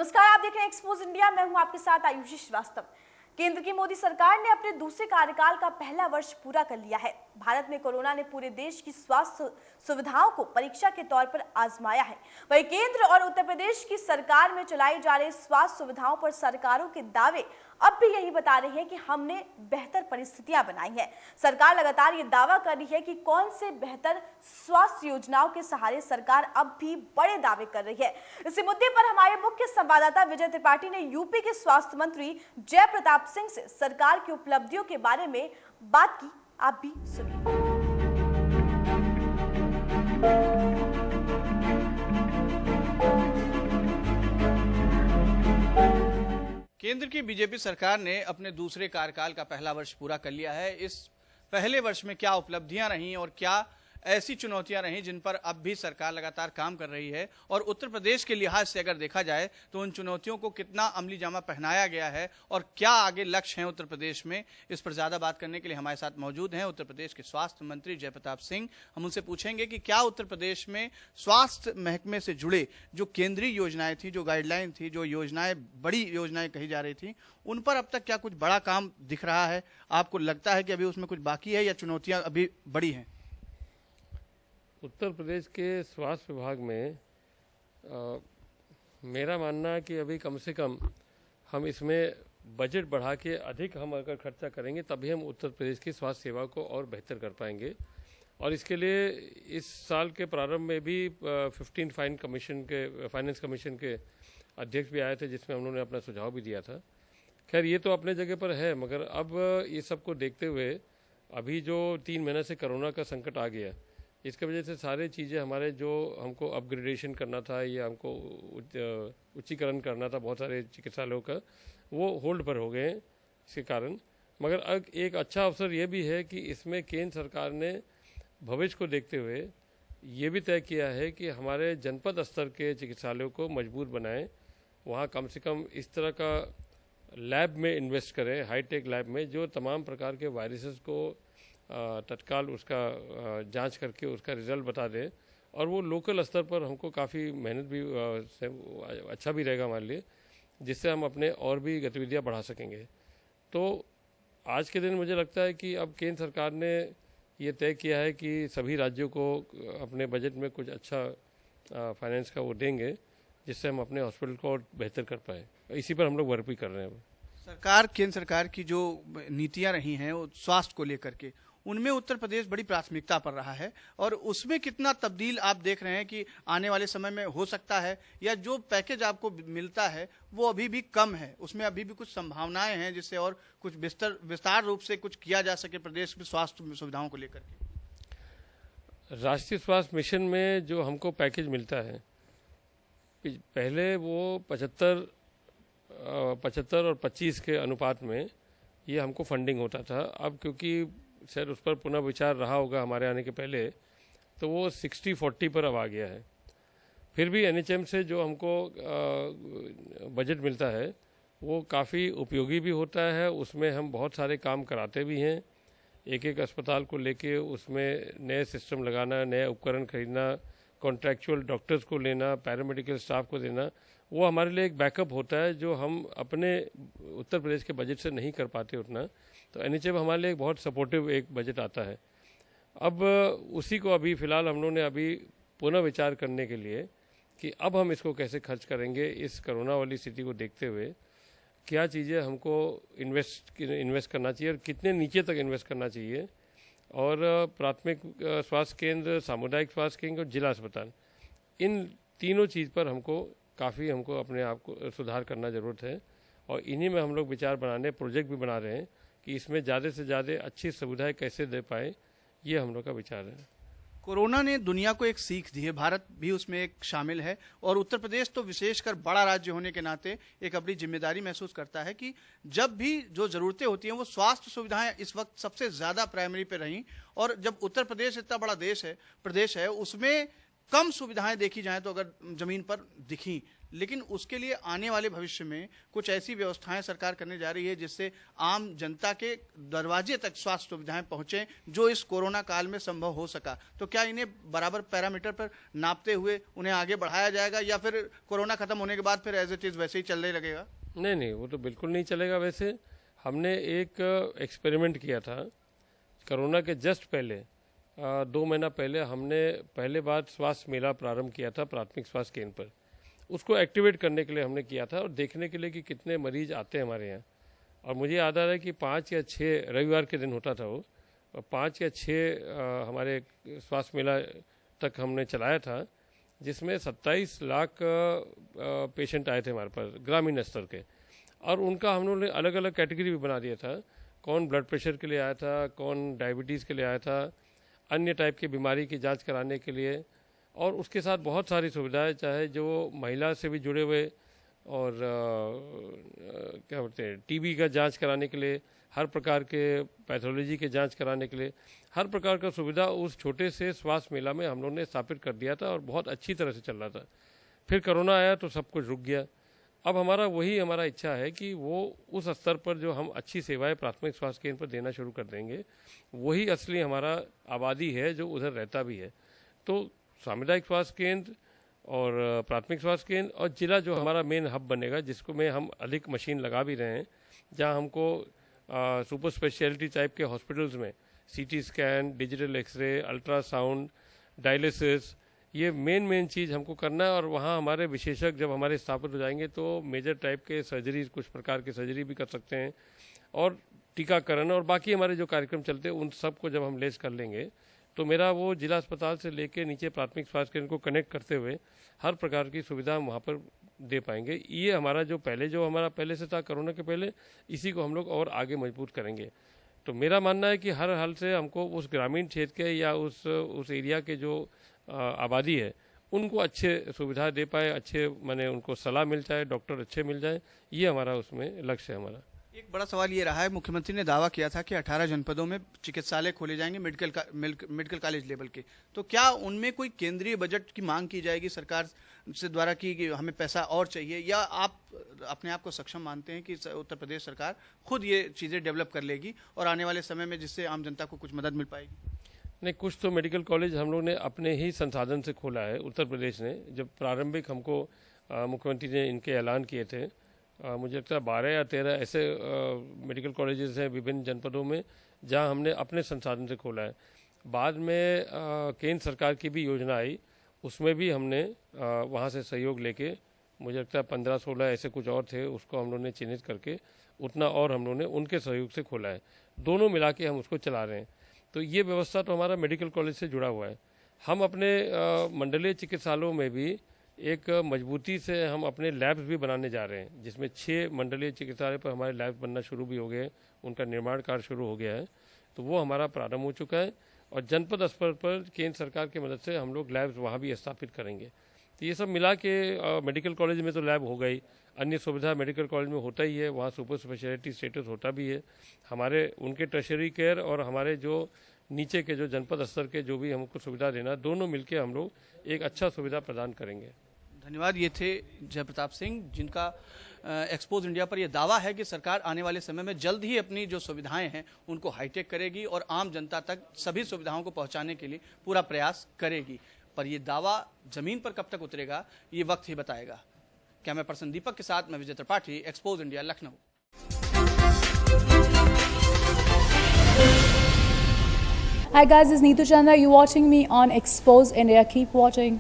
नमस्कार, आप देख रहे हैं एक्सपोज इंडिया। मैं हूं आपके साथ आयुषी श्रीवास्तव। केंद्र की मोदी सरकार ने अपने दूसरे कार्यकाल का पहला वर्ष पूरा कर लिया है। भारत में कोरोना ने पूरे देश की स्वास्थ्य सुविधाओं को परीक्षा के तौर पर आजमाया है। वहीं केंद्र और उत्तर प्रदेश की सरकार में चलाई जा रही स्वास्थ्य सुविधाओं पर सरकारों के दावे अब भी यही बता रहे हैं कि हमने बेहतर परिस्थितियां बनाई हैं। सरकार लगातार ये दावा कर रही है कि कौन से बेहतर स्वास्थ्य योजनाओं के सहारे सरकार अब भी बड़े दावे कर रही है। इसी मुद्दे पर हमारे मुख्य संवाददाता विजय त्रिपाठी ने यूपी के स्वास्थ्य मंत्री जय प्रताप सिंह से सरकार की उपलब्धियों के बारे में बात की। आप भी सुनिए। केंद्र की बीजेपी सरकार ने अपने दूसरे कार्यकाल का पहला वर्ष पूरा कर लिया है। इस पहले वर्ष में क्या उपलब्धियां रहीं और क्या ऐसी चुनौतियां रहीं जिन पर अब भी सरकार लगातार काम कर रही है, और उत्तर प्रदेश के लिहाज से अगर देखा जाए तो उन चुनौतियों को कितना अमली जामा पहनाया गया है और क्या आगे लक्ष्य हैं उत्तर प्रदेश में, इस पर ज्यादा बात करने के लिए हमारे साथ मौजूद हैं उत्तर प्रदेश के स्वास्थ्य मंत्री जय प्रताप सिंह। हम उनसे पूछेंगे कि क्या उत्तर प्रदेश में स्वास्थ्य महकमे से जुड़े जो केंद्रीय योजनाएं थी, जो गाइडलाइन थी, जो योजनाएं बड़ी योजनाएं कही जा रही थी, उन पर अब तक क्या कुछ बड़ा काम दिख रहा है? आपको लगता है कि अभी उसमें कुछ बाकी है या चुनौतियां अभी बड़ी हैं? उत्तर प्रदेश के स्वास्थ्य विभाग में मेरा मानना है कि अभी कम से कम हम इसमें बजट बढ़ा के अधिक हम अगर खर्चा करेंगे तभी हम उत्तर प्रदेश की स्वास्थ्य सेवा को और बेहतर कर पाएंगे। और इसके लिए इस साल के प्रारंभ में भी 15 फाइनेंस कमीशन के अध्यक्ष भी आए थे, जिसमें उन्होंने अपना सुझाव भी दिया था। खैर ये तो अपने जगह पर है, मगर अब ये सबको देखते हुए अभी जो 3 महीने से कोरोना का संकट आ गया, इसके वजह से सारी चीज़ें हमारे जो हमको अपग्रेडेशन करना था या हमको उच्चीकरण करना था बहुत सारे चिकित्सालयों का, वो होल्ड पर हो गए हैं इसके कारण। मगर अब एक अच्छा अवसर ये भी है कि इसमें केंद्र सरकार ने भविष्य को देखते हुए ये भी तय किया है कि हमारे जनपद स्तर के चिकित्सालयों को मजबूत बनाएं, वहाँ कम से कम इस तरह का लैब में इन्वेस्ट करें, हाईटेक लैब में, जो तमाम प्रकार के वायरसेस को तत्काल उसका जांच करके उसका रिजल्ट बता दें। और वो लोकल स्तर पर हमको काफ़ी मेहनत भी अच्छा भी रहेगा हमारे लिए, जिससे हम अपने और भी गतिविधियां बढ़ा सकेंगे। तो आज के दिन मुझे लगता है कि अब केंद्र सरकार ने ये तय किया है कि सभी राज्यों को अपने बजट में कुछ अच्छा फाइनेंस का वो देंगे, जिससे हम अपने हॉस्पिटल को और बेहतर कर पाएँ। इसी पर हम लोग वर्क भी कर रहे हैं। सरकार, केंद्र सरकार की जो नीतियां रही हैं वो स्वास्थ्य को लेकर के, उनमें उत्तर प्रदेश बड़ी प्राथमिकता पर रहा है, और उसमें कितना तब्दील आप देख रहे हैं कि आने वाले समय में हो सकता है, या जो पैकेज आपको मिलता है वो अभी भी कम है, उसमें अभी भी कुछ संभावनाएं हैं जिससे और कुछ विस्तार रूप से कुछ किया जा सके प्रदेश में स्वास्थ्य सुविधाओं को लेकर के? राष्ट्रीय स्वास्थ्य मिशन में जो हमको पैकेज मिलता है, पहले वो 75 और 25 के अनुपात में ये हमको फंडिंग होता था। अब क्योंकि शायद उस पर पुनः विचार रहा होगा हमारे आने के पहले, तो वो 60-40 पर अब आ गया है। फिर भी एनएचएम से जो हमको बजट मिलता है वो काफ़ी उपयोगी भी होता है। उसमें हम बहुत सारे काम कराते भी हैं, एक एक अस्पताल को लेके उसमें नए सिस्टम लगाना, नए उपकरण खरीदना, कॉन्ट्रैक्चुअल डॉक्टर्स को लेना, पैरामेडिकल स्टाफ को देना, वो हमारे लिए एक बैकअप होता है जो हम अपने उत्तर प्रदेश के बजट से नहीं कर पाते उतना। तो एनएचएम हमारे लिए एक बहुत सपोर्टिव एक बजट आता है। अब उसी को अभी फ़िलहाल हम लोगों ने अभी पुनः विचार करने के लिए कि अब हम इसको कैसे खर्च करेंगे, इस कोरोना वाली स्थिति को देखते हुए क्या चीज़ें हमको इन्वेस्ट करना चाहिए और कितने नीचे तक इन्वेस्ट करना चाहिए। और प्राथमिक स्वास्थ्य केंद्र, सामुदायिक स्वास्थ्य केंद्र और जिला अस्पताल, इन तीनों चीज़ पर हमको अपने आप को सुधार करना ज़रूरत है। और इन्हीं में हम लोग विचार बनाने, प्रोजेक्ट भी बना रहे हैं कि इसमें ज़्यादा से ज़्यादा अच्छी सुविधाएं कैसे दे पाए, ये हम लोग का विचार है। कोरोना ने दुनिया को एक सीख दी है, भारत भी उसमें एक शामिल है, और उत्तर प्रदेश तो विशेषकर बड़ा राज्य होने के नाते एक अपनी जिम्मेदारी महसूस करता है कि जब भी जो जरूरतें होती हैं वो स्वास्थ्य सुविधाएं इस वक्त सबसे ज्यादा प्राइमरी पे रहीं। और जब उत्तर प्रदेश इतना बड़ा प्रदेश है, उसमें कम सुविधाएं देखी जाएं तो अगर जमीन पर दिखी, लेकिन उसके लिए आने वाले भविष्य में कुछ ऐसी व्यवस्थाएं सरकार करने जा रही है जिससे आम जनता के दरवाजे तक स्वास्थ्य सुविधाएं पहुंचे, जो इस कोरोना काल में संभव हो सका। तो क्या इन्हें बराबर पैरामीटर पर नापते हुए उन्हें आगे बढ़ाया जाएगा, या फिर कोरोना खत्म होने के बाद फिर एज इट इज वैसे ही चलने लगेगा? नहीं, वो तो बिल्कुल नहीं चलेगा। वैसे हमने एक एक्सपेरिमेंट किया था कोरोना के जस्ट पहले, 2 महीना पहले हमने पहले बार स्वास्थ्य मेला प्रारंभ किया था प्राथमिक स्वास्थ्य केंद्र पर। उसको एक्टिवेट करने के लिए हमने किया था और देखने के लिए कि कितने मरीज आते हैं हमारे यहाँ। और मुझे याद आ रहा है कि 5 या 6 रविवार के दिन होता था वो, और 5 या 6 हमारे स्वास्थ्य मेला तक हमने चलाया था, जिसमें 27 लाख पेशेंट आए थे हमारे पास ग्रामीण स्तर के। और उनका हम लोगों ने अलग अलग कैटेगरी भी बना दिया था, कौन ब्लड प्रेशर के लिए आया था, कौन डायबिटीज़ के लिए आया था, अन्य टाइप की बीमारी की जांच कराने के लिए, और उसके साथ बहुत सारी सुविधाएं, चाहे जो महिला से भी जुड़े हुए और क्या बोलते हैं टीबी का जांच कराने के लिए, हर प्रकार के पैथोलॉजी के जांच कराने के लिए, हर प्रकार का सुविधा उस छोटे से स्वास्थ्य मेला में हम लोगों ने स्थापित कर दिया था और बहुत अच्छी तरह से चल रहा था। फिर कोरोना आया तो सब कुछ रुक गया। अब हमारा इच्छा है कि वो उस स्तर पर जो हम अच्छी सेवाएं प्राथमिक स्वास्थ्य केंद्र पर देना शुरू कर देंगे, वही असली हमारा आबादी है जो उधर रहता भी है। तो सामुदायिक स्वास्थ्य केंद्र और प्राथमिक स्वास्थ्य केंद्र और जिला जो हमारा मेन हब बनेगा, जिसको में हम अधिक मशीन लगा भी रहे हैं, जहां हमको सुपर स्पेशलिटी टाइप के हॉस्पिटल्स में CT scan, digital X-ray, ultrasound, dialysis, ये मेन चीज़ हमको करना है। और वहाँ हमारे विशेषज्ञ जब हमारे स्थापित हो जाएंगे तो मेजर टाइप के सर्जरी, कुछ प्रकार के सर्जरी भी कर सकते हैं, और टीकाकरण और बाकी हमारे जो कार्यक्रम चलते हैं उन सब को जब हम लेस कर लेंगे तो मेरा वो जिला अस्पताल से लेके नीचे प्राथमिक स्वास्थ्य केंद्र को कनेक्ट करते हुए हर प्रकार की सुविधा हम वहाँ पर दे पाएंगे। ये हमारा जो हमारा पहले से था कोरोना के पहले, इसी को हम लोग और आगे मजबूत करेंगे। तो मेरा मानना है कि हर हाल से हमको उस ग्रामीण क्षेत्र के या उस एरिया के जो आबादी है उनको अच्छे सुविधा दे पाए, अच्छे माने उनको सलाह मिल जाए, डॉक्टर अच्छे मिल जाए, ये हमारा उसमें लक्ष्य है हमारा। एक बड़ा सवाल ये रहा है, मुख्यमंत्री ने दावा किया था कि 18 जनपदों में चिकित्सालय खोले जाएंगे मेडिकल कॉलेज लेवल के। तो क्या उनमें कोई केंद्रीय बजट की मांग की जाएगी सरकार से द्वारा कि हमें पैसा और चाहिए, या आप अपने आप को सक्षम मानते हैं कि उत्तर प्रदेश सरकार खुद ये चीज़ें डेवलप कर लेगी और आने वाले समय में जिससे आम जनता को कुछ मदद मिल पाएगी? नहीं, कुछ तो मेडिकल कॉलेज हम लोग ने अपने ही संसाधन से खोला है। उत्तर प्रदेश ने जब प्रारंभिक हमको मुख्यमंत्री ने इनके ऐलान किए थे, मुझे लगता है 12 या 13 ऐसे मेडिकल कॉलेजेस हैं विभिन्न जनपदों में जहां हमने अपने संसाधन से खोला है। बाद में केंद्र सरकार की भी योजना आई, उसमें भी हमने वहां से सहयोग लेके, मुझे लगता है 15-16 ऐसे कुछ और थे, उसको हम लोग ने चिन्हित करके उतना और हम लोग ने उनके सहयोग से खोला है। दोनों मिला के हम उसको चला रहे हैं। तो ये व्यवस्था तो हमारा मेडिकल कॉलेज से जुड़ा हुआ है। हम अपने मंडलीय चिकित्सालयों में भी एक मजबूती से हम अपने लैब्स भी बनाने जा रहे हैं, जिसमें 6 मंडलीय चिकित्सालय पर हमारे लैब्स बनना शुरू भी हो गए, उनका निर्माण कार्य शुरू हो गया है। तो वो हमारा प्रारंभ हो चुका है और जनपद स्तर पर केंद्र सरकार की मदद से हम लोग लैब्स वहाँ भी स्थापित करेंगे। तो ये सब मिला के मेडिकल कॉलेज में तो लैब हो गई, अन्य सुविधा मेडिकल कॉलेज में होता ही है, वहाँ सुपर स्पेशलिटी स्टेटस होता भी है। हमारे उनके टर्शरी केयर और हमारे जो नीचे के जो जनपद स्तर के जो भी हमको सुविधा देना, दोनों मिलके हम लोग एक अच्छा सुविधा प्रदान करेंगे। धन्यवाद। ये थे जयप्रताप सिंह, जिनका एक्सपोज इंडिया पर यह दावा है कि सरकार आने वाले समय में जल्द ही अपनी जो सुविधाएं हैं उनको हाईटेक करेगी और आम जनता तक सभी सुविधाओं को पहुंचाने के लिए पूरा प्रयास करेगी। पर यह दावा जमीन पर कब तक उतरेगा ये वक्त ही बताएगा। कैमरा पर्सन दीपक के साथ मैं Vijay Tripathi, expose India, Lucknow. Hi guys, this is Neetu Chandra. You're watching me on Expose India. Keep watching.